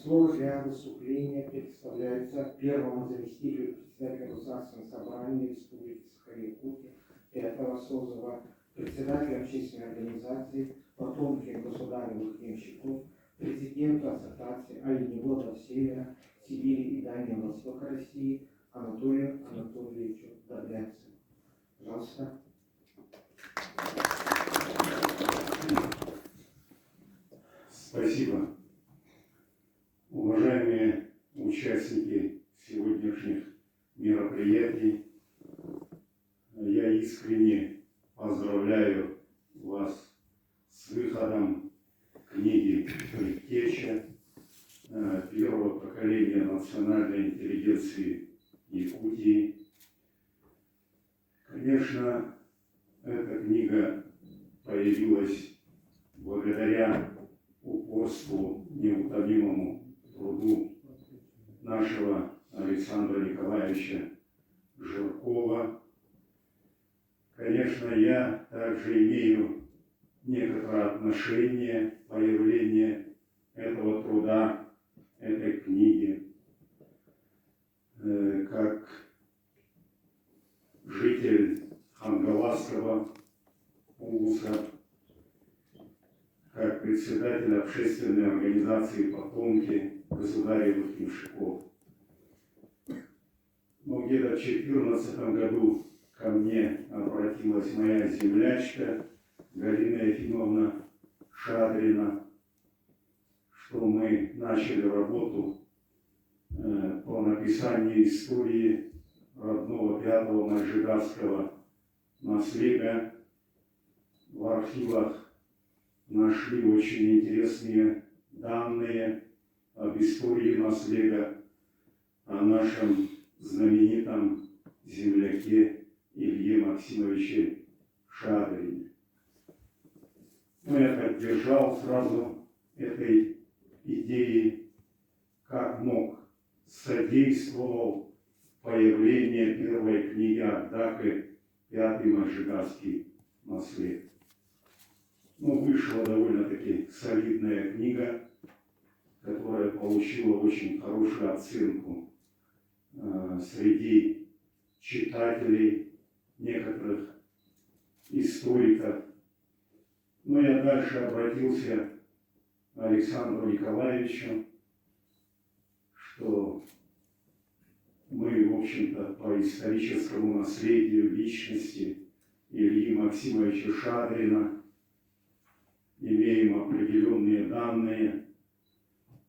Слово для выступления представляется первому заместителю председателя Государственного собрания Республики Саха-Якутия пятого созыва, председателя общественной организации «Потомки государевых ямщиков», президенту Ассоциации оленеводов Севера, Сибири и Дальнего Востока России Анатолию Анатольевичу Добрянцеву. Пожалуйста. Спасибо. Уважаемые участники сегодняшних мероприятий, я искренне поздравляю вас с выходом книги «Предтеча» первого поколения национальной интеллигенции Якутии. Конечно, эта книга появилась благодаря упорству, неутомимому труду нашего Александра Николаевича Жиркова. Конечно, я также имею некоторое отношение к появлению этого труда, этой книги, как житель Хангаласского улуса, как председатель общественной организации «Потомки государевых ямщиков». Но где-то в 2014 году ко мне обратилась моя землячка Галина Ефимовна Шадрина, что мы начали работу по написанию истории родного пятого мальжигарского наследия. В архивах нашли очень интересные данные об истории наследия, о нашем знаменитом земляке Илье Максимовиче Шадрине. Но я поддержал сразу этой идеи, как мог, содействовал появлению первой книги Ардакы «Пятый мальжигарский наслед». Ну, вышла довольно-таки солидная книга, которая получила очень хорошую оценку среди читателей, некоторых историков. Но я дальше обратился к Александру Николаевичу, что мы, в общем-то, по историческому наследию личности Ильи Максимовича Шадрина имеем определенные данные.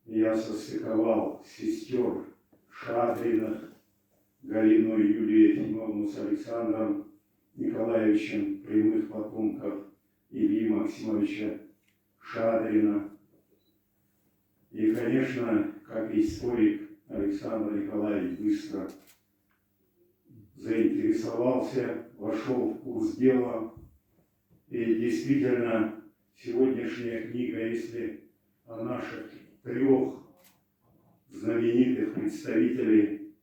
Я состыковал сестер Шадриных, Галину и Юлию Ефимовну с Александром Николаевичем, прямых потомков Ильи Максимовича Шадрина. И, конечно, как историк, Александр Николаевич быстро заинтересовался, вошел в курс дела. И действительно, сегодняшняя книга, если о наших трех знаменитых представителей,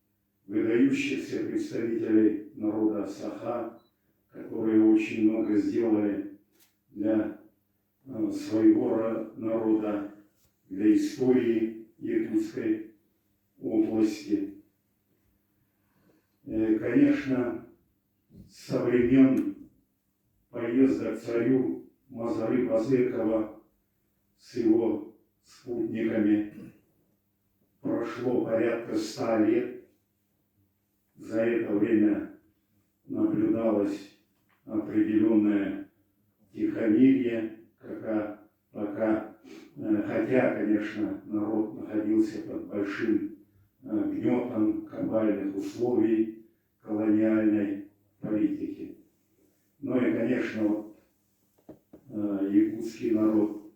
выдающихся представителей народа Саха, которые очень много сделали для своего народа, для истории Якутской области. Конечно, со времен поезда к царю Мазары Базыкова с его спутниками прошло порядка 100 лет. За это время наблюдалось определенное тихомирие, хотя, конечно, народ находился под большим гнетом кабальных условий колониальной политики. Ну и, конечно, якутский народ,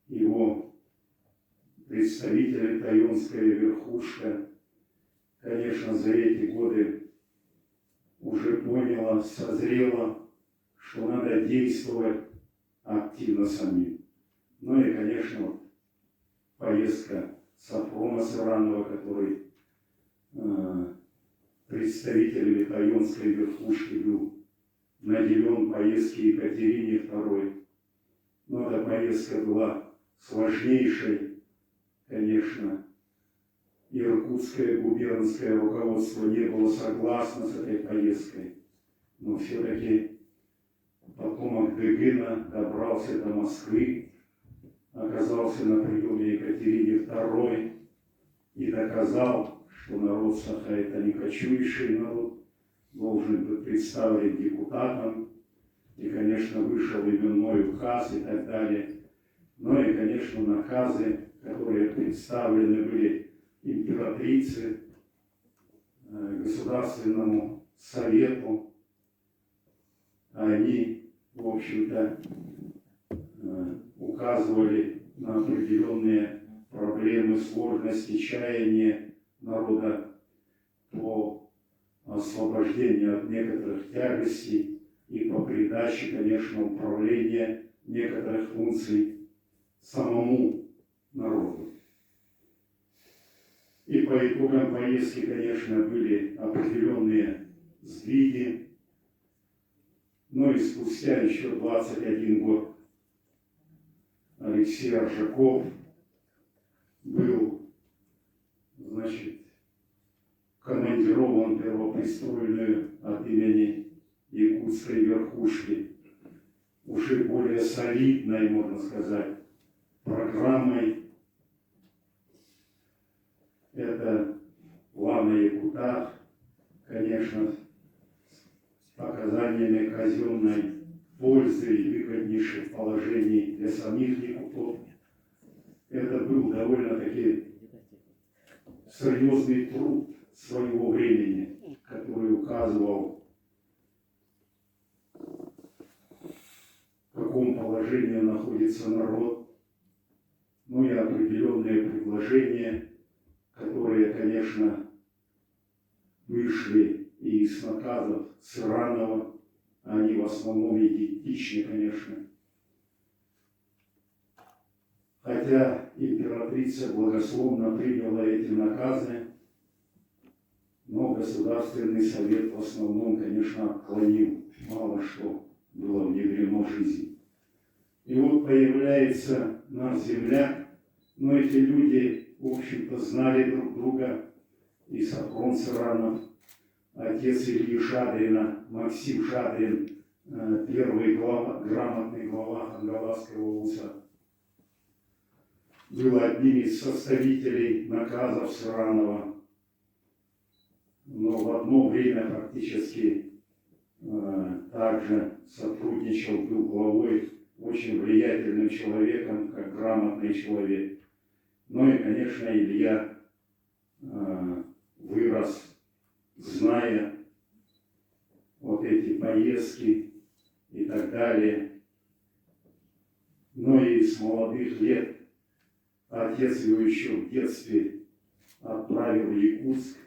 его представители, тайонская верхушка, конечно, за эти годы уже поняла, созрела, что надо действовать активно самим. Ну и, конечно, поездка Сафрона Саранова, который представителями тайонской верхушки был наделен поездки Екатерине II. Но эта поездка была сложнейшей, конечно, конечно, иркутское губернское руководство не было согласно с этой поездкой, но все-таки потомок Дегына добрался до Москвы, оказался на приеме Екатерине II и доказал, что народ Саха – это не кочующий народ, должен быть представлен депутатом, и, конечно, вышел именной указ и так далее. Ну и, конечно, наказы, которые представлены были императрице, Государственному Совету, они, в общем-то, указывали на определенные проблемы, сложности, чаяния народа по освобождению от некоторых тягостей и по придаче, конечно, управления некоторых функций самому народу. И по итогам поездки, конечно, были определенные сдвиги, но и спустя еще 21 год Алексей Аржаков был, значит, командирован первопрестольную от имени якутской верхушки, уже более солидной, можно сказать, программой. Это план о якутах, конечно, с показаниями казенной пользы и выгоднейших положений для самих якутов. Это был довольно-таки серьезный труд своего времени, который указывал, в каком положении находится народ, ну и определенные предложения, которые, конечно, вышли и из наказов Сыранова, они в основном идентичны, конечно. Хотя императрица благословно приняла эти наказы, но Государственный Совет в основном, конечно, отклонил мало что было внедрено в жизнь. И вот появляется наш земляк, но эти люди, в общем-то, знали друг друга, и Сафрон Сыранов, отец Ильи Шадрина, Максим Шадрин, первый грамотный глава Хангаласского улуса, был одним из составителей наказов Сыранова, но в одно время фактически также сотрудничал, был главой, очень влиятельным человеком, как грамотный человек. Ну и, конечно, Илья вырос, зная вот эти поездки и так далее. Но и с молодых лет отец его еще в детстве отправил в Якутск,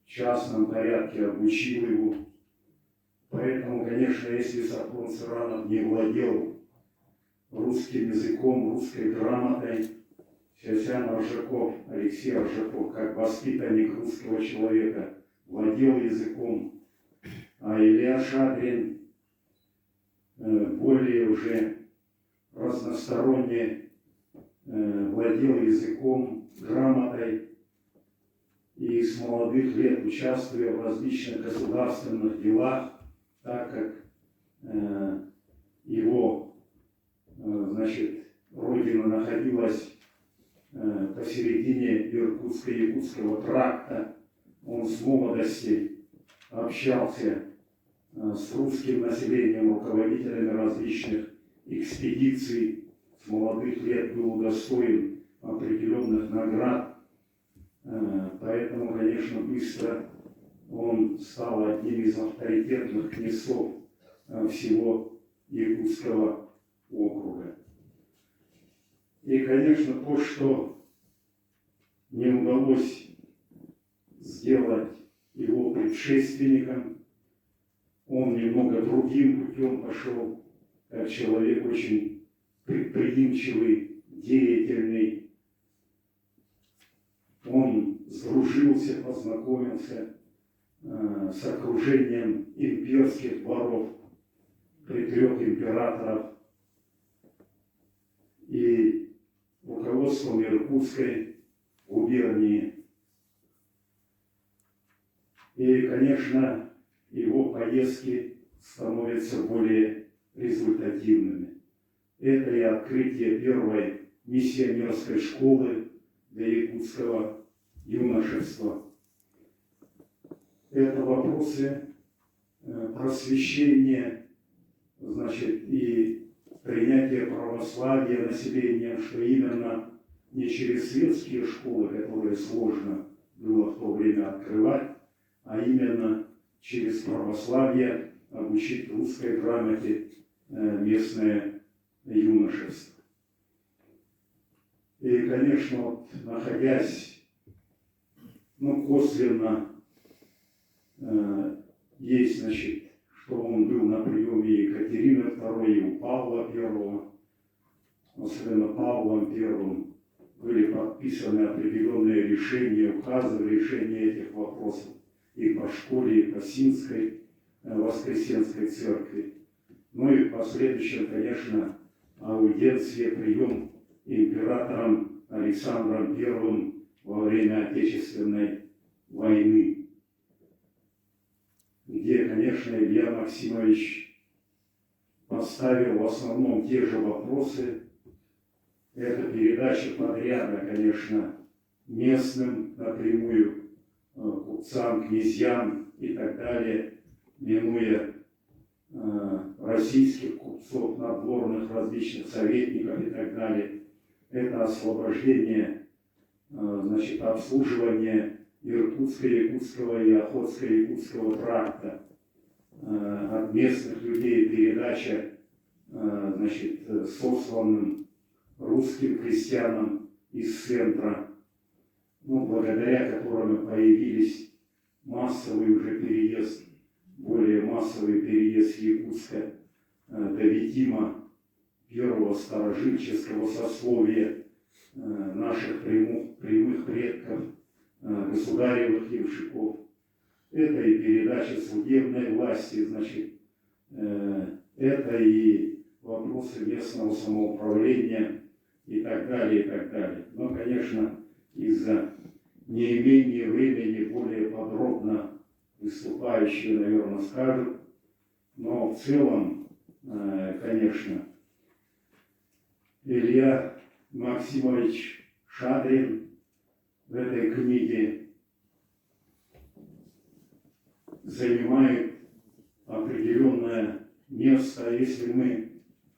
в частном порядке обучил его. Поэтому, конечно, если Сафрон Сыранов не владел русским языком, русской грамотой, Сясян Аржаков, Алексей Аржаков, как воспитанник русского человека, владел языком, а Илья Шадрин более уже разносторонне владел языком, грамотой, и с молодых лет участвуя в различных государственных делах, так как его, значит, родина находилась посередине Иркутско-Якутского тракта, он с молодости общался с русским населением, руководителями различных экспедиций, с молодых лет был удостоен определенных наград, поэтому, конечно, быстро он стал одним из авторитетных князцов всего Якутского округа. И, конечно, то, что не удалось сделать его предшественникам, он немного другим путем пошел, как человек очень предприимчивый, деятельный. Он сдружился, познакомился с окружением имперских дворов при 3 императоров. И в руководством Иркутской губернии. И, конечно, его поездки становятся более результативными. Это и открытие первой миссионерской школы для якутского юношества. Это вопросы просвещения, значит, и принятия православия населением, что именно не через светские школы, которые сложно было в то время открывать, а именно через православие обучить русской грамоте местное юношество. И, конечно, вот, находясь, косвенно, есть, значит, что он был на приеме Екатерины II и у Павла I, особенно Павлом I, были подписаны определенные решения, указы в решении этих вопросов и по школе, и по Синской Воскресенской церкви. Ну и в последующем, конечно, аудиенция, прием императором Александром I во время Отечественной войны, где, конечно, Илья Максимович поставил в основном те же вопросы. Это передача подряда, конечно, местным напрямую, купцам, князьям и так далее, минуя российских купцов, надворных, различных советников и так далее. Это освобождение, значит, обслуживание Иркутско-Якутского и Охотско-Якутского тракта от местных людей, передача, значит, сосланным русским крестьянам из центра, благодаря которым появились массовый уже переезд, более массовый переезд Якутска до Витима, первого старожильческого сословия наших прямых предков, государевых ямщиков. Это и передача судебной власти, значит, это и вопросы местного самоуправления и так далее, и так далее. Но, конечно, из-за неимения времени более подробно выступающие, наверное, скажут. Но в целом, конечно, Илья Максимович Шадрин в этой книге занимает определенное место. Если мы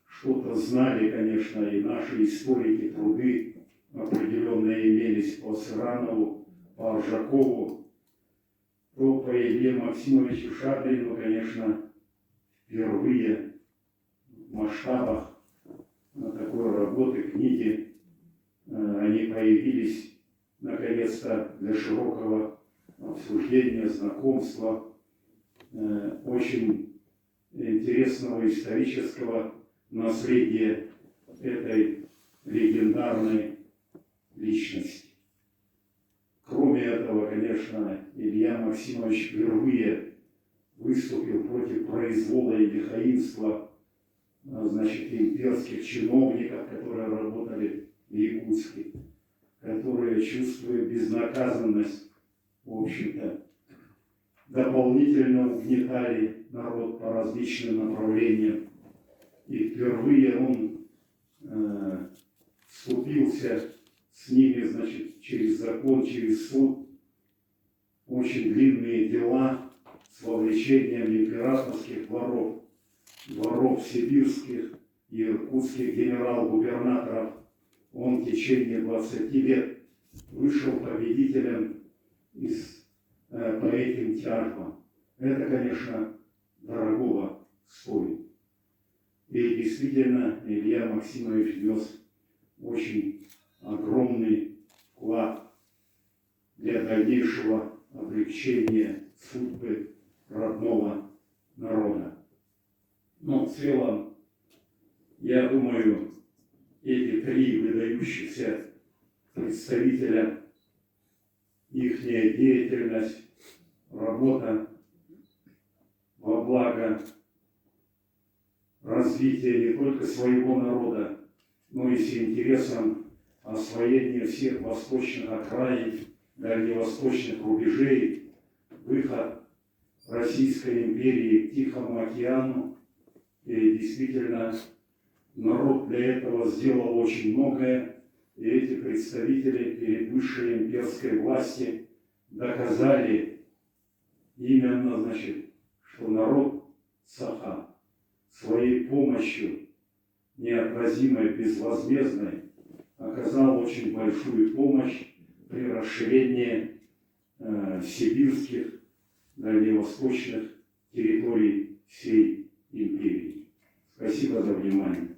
что-то знали, конечно, и наши историки, труды определенные имелись по Сыранову, по Аржакову, то по Илье Максимовичу Шадрину, конечно, впервые в масштабах такой работы, книги, они появились наконец-то для широкого обсуждения, знакомства, очень интересного исторического наследия этой легендарной личности. Кроме этого, конечно, Илья Максимович впервые выступил против произвола и лихаимства, значит, имперских чиновников, которые работали в Якутске, которые, чувствуя безнаказанность, в общем-то, дополнительно угнетали народ по различным направлениям. И впервые он вступился с ними, значит, через закон, через суд, очень длинные дела с вовлечением императорских дворов, дворов сибирских и иркутских генерал-губернаторов. Он в течение 20 лет вышел победителем по этим тяжбам. Это, конечно, дорогого стоит. И действительно, Илья Максимович внес очень огромный вклад для дальнейшего облегчения судьбы родного народа. Но в целом, я думаю, эти три выдающихся представителя, их деятельность, работа во благо развития не только своего народа, но и с интересом освоение всех восточных окраин, дальневосточных рубежей, выход Российской империи к Тихому океану. И действительно, народ для этого сделал очень многое, и эти представители перед высшей имперской власти доказали именно, значит, что народ Саха своей помощью, неотразимой, безвозмездной, оказал очень большую помощь при расширении сибирских, дальневосточных территорий всей империи. Спасибо за внимание.